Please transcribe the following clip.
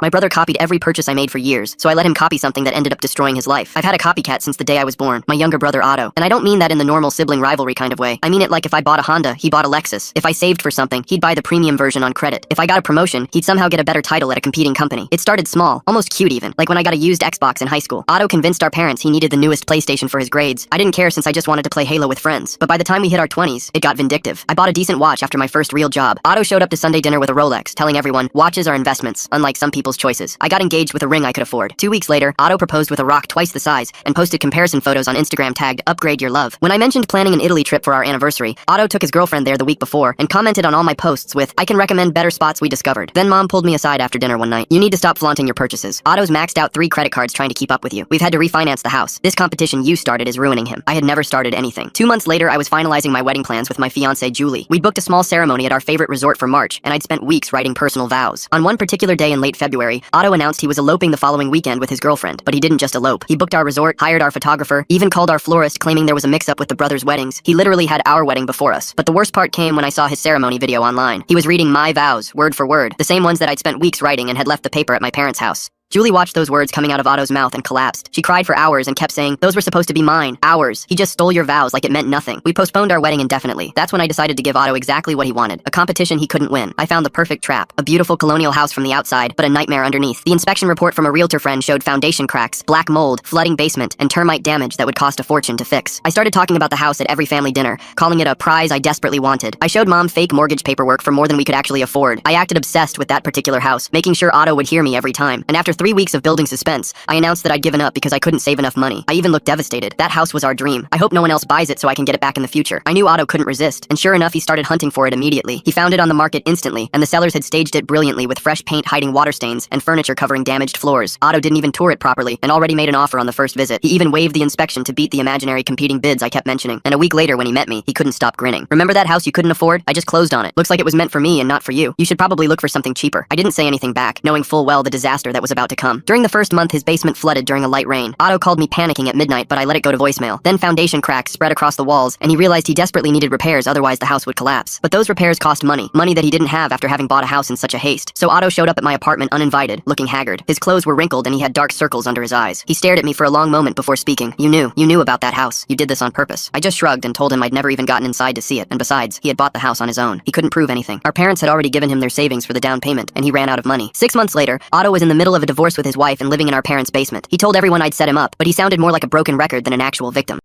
My brother copied every purchase I made for years, so I let him copy something that ended up destroying his life. I've had a copycat since the day I was born, my younger brother Otto. And I don't mean that in the normal sibling rivalry kind of way. I mean it like if I bought a Honda, he bought a Lexus. If I saved for something, he'd buy the premium version on credit. If I got a promotion, he'd somehow get a better title at a competing company. It started small, almost cute even, like when I got a used Xbox in high school. Otto convinced our parents he needed the newest PlayStation for his grades. I didn't care since I just wanted to play Halo with friends. But by the time we hit our 20s, it got vindictive. I bought a decent watch after my first real job. Otto showed up to Sunday dinner with a Rolex, telling everyone, watches are investments, unlike some people's choices. I got engaged with a ring I could afford. 2 weeks later, Otto proposed with a rock twice the size and posted comparison photos on Instagram tagged upgrade your love. When I mentioned planning an Italy trip for our anniversary, Otto took his girlfriend there the week before and commented on all my posts with, I can recommend better spots we discovered. Then mom pulled me aside after dinner one night. You need to stop flaunting your purchases. Otto's maxed out 3 credit cards trying to keep up with you. We've had to refinance the house. This competition you started is ruining him. I had never started anything. 2 months later, I was finalizing my wedding plans with my fiancée Julie. We'd booked a small ceremony at our favorite resort for March, and I'd spent weeks writing personal vows. On one particular day in late February, Otto announced he was eloping the following weekend with his girlfriend, but he didn't just elope. He booked our resort, hired our photographer, even called our florist claiming there was a mix-up with the brothers' weddings. He literally had our wedding before us. But the worst part came when I saw his ceremony video online. He was reading my vows, word for word, the same ones that I'd spent weeks writing and had left the paper at my parents' house. Julie watched those words coming out of Otto's mouth and collapsed. She cried for hours and kept saying, those were supposed to be mine. Ours. He just stole your vows like it meant nothing. We postponed our wedding indefinitely. That's when I decided to give Otto exactly what he wanted. A competition he couldn't win. I found the perfect trap. A beautiful colonial house from the outside, but a nightmare underneath. The inspection report from a realtor friend showed foundation cracks, black mold, flooding basement, and termite damage that would cost a fortune to fix. I started talking about the house at every family dinner, calling it a prize I desperately wanted. I showed mom fake mortgage paperwork for more than we could actually afford. I acted obsessed with that particular house, making sure Otto would hear me every time. And after 3 weeks of building suspense, I announced that I'd given up because I couldn't save enough money. I even looked devastated. That house was our dream. I hope no one else buys it so I can get it back in the future. I knew Otto couldn't resist, and sure enough, he started hunting for it immediately. He found it on the market instantly, and the sellers had staged it brilliantly with fresh paint hiding water stains and furniture covering damaged floors. Otto didn't even tour it properly, and already made an offer on the first visit. He even waived the inspection to beat the imaginary competing bids I kept mentioning. And a week later, when he met me, he couldn't stop grinning. Remember that house you couldn't afford? I just closed on it. Looks like it was meant for me and not for you. You should probably look for something cheaper. I didn't say anything back, knowing full well the disaster that was about to come. During the first month, his basement flooded during a light rain. Otto called me panicking at midnight, but I let it go to voicemail. Then foundation cracks spread across the walls, and he realized he desperately needed repairs, otherwise the house would collapse. But those repairs cost money that he didn't have after having bought a house in such a haste. So Otto showed up at my apartment uninvited, looking haggard. His clothes were wrinkled and he had dark circles under his eyes. He stared at me for a long moment before speaking. You knew about that house. You did this on purpose. I just shrugged and told him I'd never even gotten inside to see it, and besides, he had bought the house on his own. He couldn't prove anything. Our parents had already given him their savings for the down payment, and he ran out of money. 6 months later, Otto was in the middle of a divorce with his wife and living in our parents' basement. He told everyone I'd set him up, but he sounded more like a broken record than an actual victim.